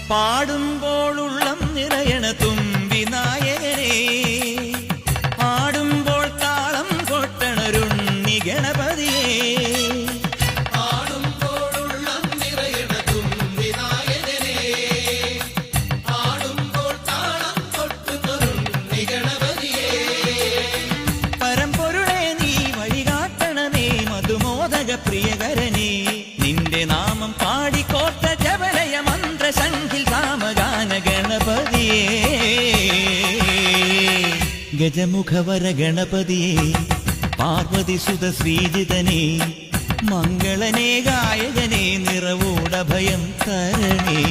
പാടുമ്പോൾ ഉള്ളം നിറയണ തുമ്പി നായകനെ, ആടുമ്പോൾ താളം കൊട്ടണരുണ്ണി ഗണപതിയെ. പരമ്പൊരുളെ നീ വഴികാട്ടണമേ മധുമോദക പ്രിയകരനെ, നിന്റെ നാമം പാടിക്കോട്ട ജവലയ മന്ത്രശംഖിൽ സാമഗാന ഗണപതിയെ. ഗജമുഖവര ഗണപതിയെ, പാർവതി സുത ശ്രീജിതനെ, മംഗളനെ ഗായകനെ, നിറവൂടഭയം തരണേ.